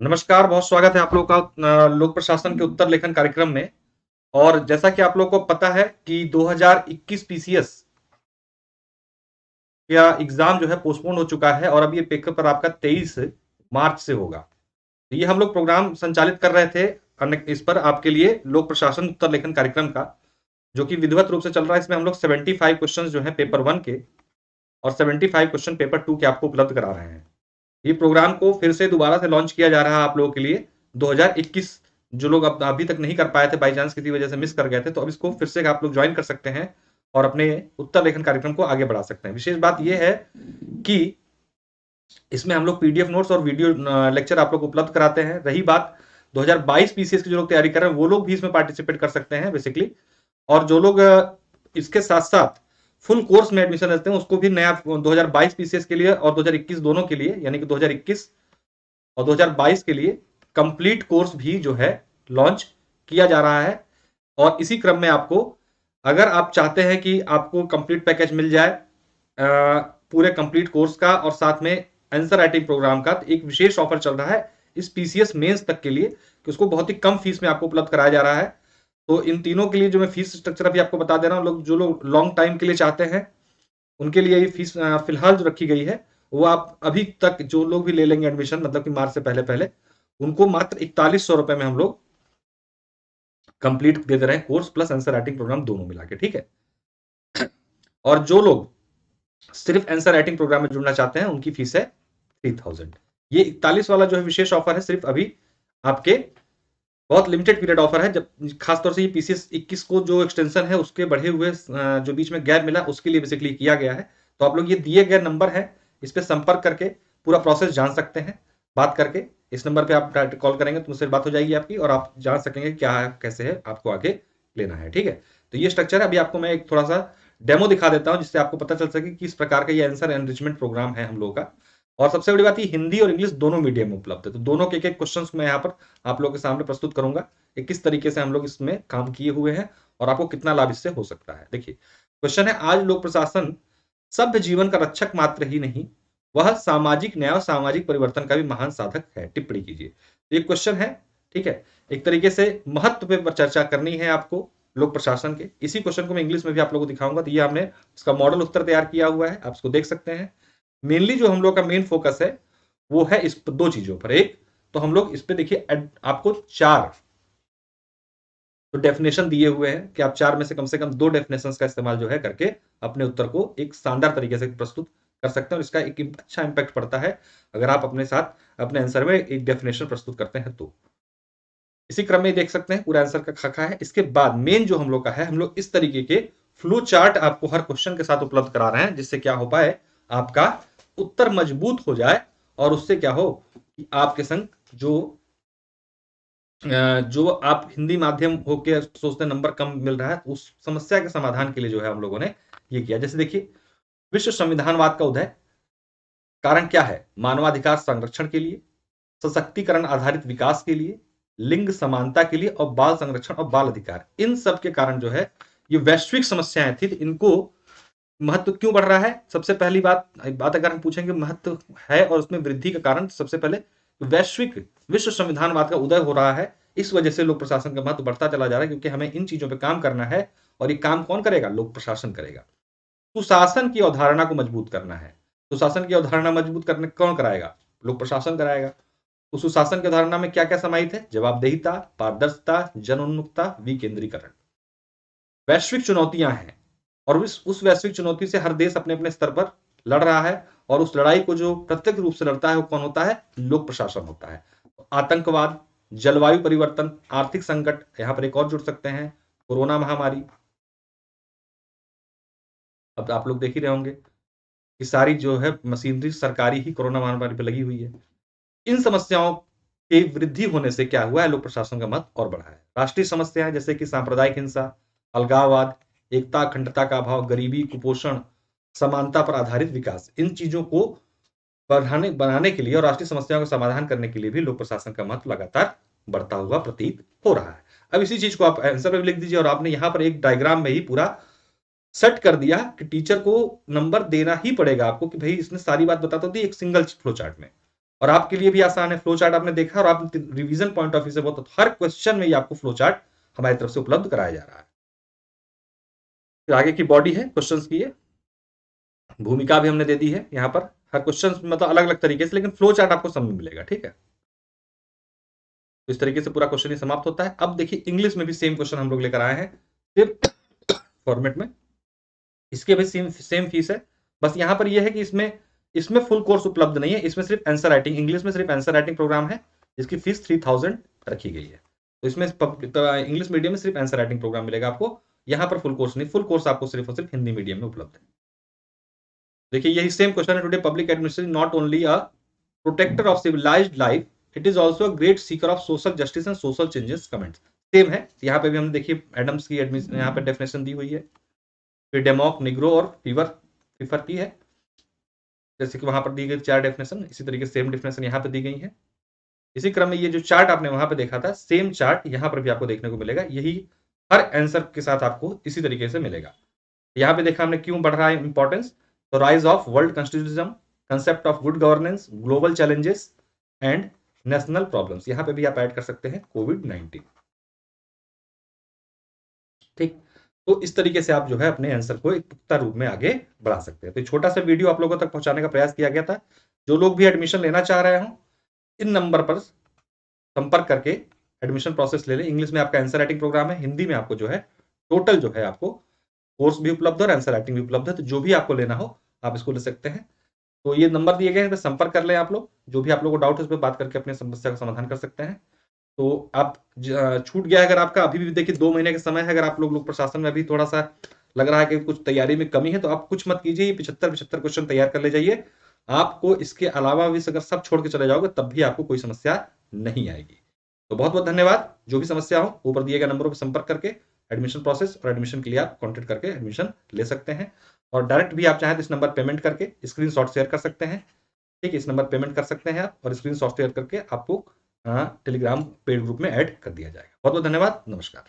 नमस्कार, बहुत स्वागत है आप लोगों का लोक प्रशासन के उत्तर लेखन कार्यक्रम में। और जैसा कि आप लोगों को पता है कि 2021 पीसीएस का एग्जाम जो है पोस्टपोन हो चुका है और अब ये पेपर आपका 23 मार्च से होगा। तो ये हम लोग प्रोग्राम संचालित कर रहे थे इस पर आपके लिए लोक प्रशासन उत्तर लेखन कार्यक्रम का, जो कि विधिवत रूप से चल रहा है। इसमें हम लोग 75 क्वेश्चन जो है पेपर 1 के और 75 क्वेश्चन पेपर 2 के आपको उपलब्ध करा रहे हैं। ये प्रोग्राम को फिर से दोबारा से लॉन्च किया जा रहा है आप लोगों के लिए 2021। जो लोग अब अभी तक नहीं कर पाए थे, बाई चांस किसी वजह से मिस कर गए थे, तो अब इसको फिर से आप लोग ज्वाइन कर सकते हैं और अपने उत्तर लेखन कार्यक्रम को आगे बढ़ा सकते हैं। विशेष बात यह है कि इसमें हम लोग पीडीएफ नोट्स और वीडियो लेक्चर आप लोग उपलब्ध कराते हैं। रही बात 2022 पीसीएस की जो लोग तैयारी कर रहे हैं, वो लोग भी इसमें पार्टिसिपेट कर सकते हैं बेसिकली। और जो लोग इसके साथ साथ फुल कोर्स में एडमिशन लेते हैं, उसको भी नया 2022 पीसीएस के लिए और 2021 दोनों के लिए, यानी कि 2021 और 2022 के लिए कंप्लीट कोर्स भी जो है लॉन्च किया जा रहा है। और इसी क्रम में आपको, अगर आप चाहते हैं कि आपको कंप्लीट पैकेज मिल जाए पूरे कंप्लीट कोर्स का और साथ में आंसर राइटिंग प्रोग्राम का, तो एक विशेष ऑफर चल रहा है इस पीसीएस मेंस तक के लिए कि उसको बहुत ही कम फीस में आपको उपलब्ध कराया जा रहा है। तो इन तीनों के लिए जो मैं फीस स्ट्रक्चर अभी आपको बता दे रहा हूँ, लोग जो लोग लॉन्ग टाइम के लिए चाहते हैं उनके लिए ये फीस फिलहाल जो रखी गई है, वो आप अभी तक जो लोग भी ले लेंगे एडमिशन, मतलब कि मार्च से पहले पहले, उनको मात्र 4100 रुपए में हम लोग कंप्लीट दे दे रहे हैं, course plus answer writing programme दोनों मिला के। ठीक है। और जो लोग सिर्फ आंसर राइटिंग प्रोग्राम में जुड़ना चाहते हैं, उनकी फीस है 3000। ये 41 वाला जो है विशेष ऑफर है, सिर्फ अभी आपके बहुत लिमिटेड पीरियड ऑफर है। जब खासतौर से ये पीसीएस 21 को जो एक्सटेंशन है उसके बढ़े हुए जो बीच में गैप मिला, उसके लिए बेसिकली किया गया है। तो आप लोग ये दिए गए नंबर है, इस पर संपर्क करके पूरा प्रोसेस जान सकते हैं। बात करके इस नंबर पे आप डायरेक्ट कॉल करेंगे तो मुझसे बात हो जाएगी आपकी, और आप जान सकेंगे क्या है, कैसे है, आपको आगे लेना है। ठीक है। तो ये स्ट्रक्चर है। अभी आपको मैं एक थोड़ा सा डेमो दिखा देता हूं, जिससे आपको पता चल सके कि किस प्रकार का ये आंसर एनरिचमेंट प्रोग्राम है हम लोगों का। और सबसे बड़ी बात, ये हिंदी और इंग्लिश दोनों मीडियम में उपलब्ध है। तो दोनों के एक क्वेश्चन मैं यहाँ पर आप लोगों के सामने प्रस्तुत करूंगा कि किस तरीके से हम लोग इसमें काम किए हुए हैं और आपको कितना लाभ इससे हो सकता है। देखिए, क्वेश्चन है, आज लोक प्रशासन सभ्य जीवन का रक्षक मात्र ही नहीं, वह सामाजिक न्याय और सामाजिक परिवर्तन का भी महान साधक है। टिप्पणी कीजिए। तो ये क्वेश्चन है। ठीक है। एक तरीके से महत्व पे चर्चा करनी है आपको लोक प्रशासन के। इसी क्वेश्चन को मैं इंग्लिश में भी आप लोगों को दिखाऊंगा। तो ये हमने इसका मॉडल उत्तर तैयार किया हुआ है, आप इसको देख सकते हैं। मेनली जो हम लोग का मेन फोकस है वो है इस दो चीजों पर। एक तो हम लोग इस पे देखिए, आपको 4 तो डेफिनेशन दिए हुए हैं कि आप 4 में से कम 2 डेफिनेशन का इस्तेमाल जो है करके अपने उत्तर को एक शानदार तरीके से प्रस्तुत कर सकते हैं, और इसका एक अच्छा इंपैक्ट पड़ता है अगर आप अपने साथ अपने आंसर में एक डेफिनेशन प्रस्तुत करते हैं तो। इसी क्रम में देख सकते हैं पूरा आंसर का खाका है। इसके बाद मेन जो हम लोग का है, हम लोग इस तरीके के फ्लो चार्ट आपको हर क्वेश्चन के साथ उपलब्ध करा रहे हैं, जिससे क्या हो पाए, आपका उत्तर मजबूत हो जाए और उससे क्या हो कि आपके संग जो आप हिंदी माध्यम होके सोचते हैं नंबर कम मिल रहा है, उस समस्या के समाधान के लिए जो है हम लोगों ने ये किया। जैसे देखिए, विश्व संविधानवाद का उदय कारण क्या है? मानवाधिकार संरक्षण के लिए, सशक्तिकरण आधारित विकास के लिए, लिंग समानता के लिए और बाल संरक्षण और बाल अधिकार। इन सब के कारण जो है ये वैश्विक समस्याएं थी, तो इनको महत्व क्यों बढ़ रहा है? सबसे पहली बात अगर हम पूछेंगे महत्व है और उसमें वृद्धि का कारण, सबसे पहले वैश्विक विश्व संविधानवाद का उदय हो रहा है। इस वजह से लोक प्रशासन का महत्व बढ़ता चला जा रहा है, क्योंकि हमें इन चीजों पे काम करना है। और ये काम कौन करेगा? लोक प्रशासन करेगा। सुशासन की अवधारणा को मजबूत करना है। सुशासन की अवधारणा मजबूत करने कौन कराएगा? लोक प्रशासन कराएगा। तो सुशासन की अवधारणा में क्या क्या समाहित है? जवाबदेहिता, पारदर्शिता, जनोन्मुखता, विकेंद्रीकरण। वैश्विक चुनौतियां हैं, और उस वैश्विक चुनौती से हर देश अपने अपने स्तर पर लड़ रहा है, और उस लड़ाई को जो प्रत्यक्ष रूप से लड़ता है वो कौन होता है? लोक प्रशासन होता है। आतंकवाद, जलवायु परिवर्तन, आर्थिक संकट, यहां पर एक और जुड़ सकते हैं, कोरोना महामारी। अब आप लोग देख ही रहे होंगे कि सारी जो है मशीनरी सरकारी ही कोरोना महामारी पर लगी हुई है। इन समस्याओं की वृद्धि होने से क्या हुआ है? लोक प्रशासन का महत्व और बढ़ा है। राष्ट्रीय समस्याएं जैसे कि सांप्रदायिक हिंसा, अलगाववाद, एकता अखंडता का अभाव, गरीबी, कुपोषण, समानता पर आधारित विकास, इन चीजों को बनाने के लिए और राष्ट्रीय समस्याओं का समाधान करने के लिए भी लोक प्रशासन का महत्व लगातार बढ़ता हुआ प्रतीत हो रहा है। अब इसी चीज को आप आंसर में भी लिख दीजिए, और आपने यहां पर एक डायग्राम में ही पूरा सेट कर दिया कि टीचर को नंबर देना ही पड़ेगा आपको कि भाई इसने सारी बात बता तो दी एक सिंगल फ्लो चार्ट में। और आपके लिए भी आसान है। फ्लो चार्ट आपने देखा और आप रिवीजन पॉइंट ऑफ व्यू से बहुत हर क्वेश्चन में ये आपको फ्लो चार्ट हमारी तरफ से उपलब्ध कराया जा रहा है। फिर आगे की बॉडी है क्वेश्चंस की, ये भूमिका भी हमने दे दी है यहाँ पर, हर क्वेश्चन मतलब अलग अलग तरीके से, लेकिन फ्लो चार्ट आपको सब में मिलेगा, ठीक है। तो इस तरीके से पूरा क्वेश्चन ही समाप्त होता है। अब देखिए इंग्लिश में भी सेम क्वेश्चन हम लोग लेकर आए हैं सिर्फ फॉर्मेट में, इसके भी सेम फीस है। बस यहाँ पर यह है कि इसमें इसमें फुल कोर्स उपलब्ध नहीं है, इसमें सिर्फ आंसर राइटिंग, इंग्लिश में सिर्फ आंसर राइटिंग प्रोग्राम है जिसकी फीस 3000 रखी गई है। तो इसमें इंग्लिश मीडियम में सिर्फ आंसर राइटिंग प्रोग्राम मिलेगा आपको, यहाँ पर फुल कोर्स नहीं, फुल कोर्स आपको सिर्फ और सिर्फ हिंदी मीडियम में उपलब्ध है। देखिए यही सेम क्वेश्चन है, today public administration not only a protector of civilised life, it is also a great seeker of social justice and social changes. Comments same है, यहाँ पे भी हमने देखिए एडम्स की एडमिशन यहाँ पे डेफिनेशन दी हुई है, फिर डेमोक, निग्रो और फीवर की है, जैसे कि वहां पर दी गई 4 डेफिनेशन, इसी तरीके सेम डेफिनेशन यहाँ पे दी गई है। इसी क्रम में ये जो चार्ट आपने वहां पे देखा था, सेम चार्ट यहाँ पर भी आपको देखने को मिलेगा, यही हर आंसर के साथ आपको इसी तरीके से मिलेगा। यहाँ पे देखा हमने क्यों बढ़ रहा है इंपॉर्टेंस, तो rise of world constitutionalism, concept of good governance, global challenges and national problems, यहाँ पे भी आप ऐड कर सकते हैं कोविड-19, ठीक। तो इस तरीके से आप जो है अपने आंसर को एक पुख्ता रूप में आगे बढ़ा सकते हैं। तो छोटा सा वीडियो आप लोगों तक पहुंचाने का प्रयास किया गया था। जो लोग भी एडमिशन लेना चाह रहे हो, इन नंबर पर संपर्क करके एडमिशन प्रोसेस ले लें। इंग्लिश में आपका आंसर राइटिंग प्रोग्राम है, हिंदी में आपको जो है टोटल जो है आपको कोर्स भी उपलब्ध है और आंसर राइटिंग भी उपलब्ध है। तो जो भी आपको लेना हो आप इसको ले सकते हैं। तो ये नंबर दिए गए हैं, संपर्क कर लें आप लोग, जो भी आप लोगों को डाउट है उस पर बात करके अपनी समस्या का समाधान कर सकते हैं। तो आप छूट गया अगर आपका, अभी भी देखिए 2 महीने का समय है, अगर आप लोग प्रशासन में अभी थोड़ा सा लग रहा है कि कुछ तैयारी में कमी है, तो आप कुछ मत कीजिए, 75 क्वेश्चन तैयार कर ले जाइए। आपको इसके अलावा भी अगर सब छोड़ के चले जाओगे तब भी आपको कोई समस्या नहीं आएगी। तो बहुत बहुत धन्यवाद। जो भी समस्या हो ऊपर दिए गए नंबरों पर संपर्क करके एडमिशन प्रोसेस और एडमिशन के लिए आप कॉन्टेक्ट करके एडमिशन ले सकते हैं। और डायरेक्ट भी आप चाहें तो इस नंबर पेमेंट करके स्क्रीनशॉट शेयर कर सकते हैं, ठीक है। इस नंबर पेमेंट कर सकते हैं आप और स्क्रीनशॉट शेयर करके आपको टेलीग्राम पेड ग्रुप में ऐड कर दिया जाएगा। बहुत बहुत धन्यवाद, नमस्कार।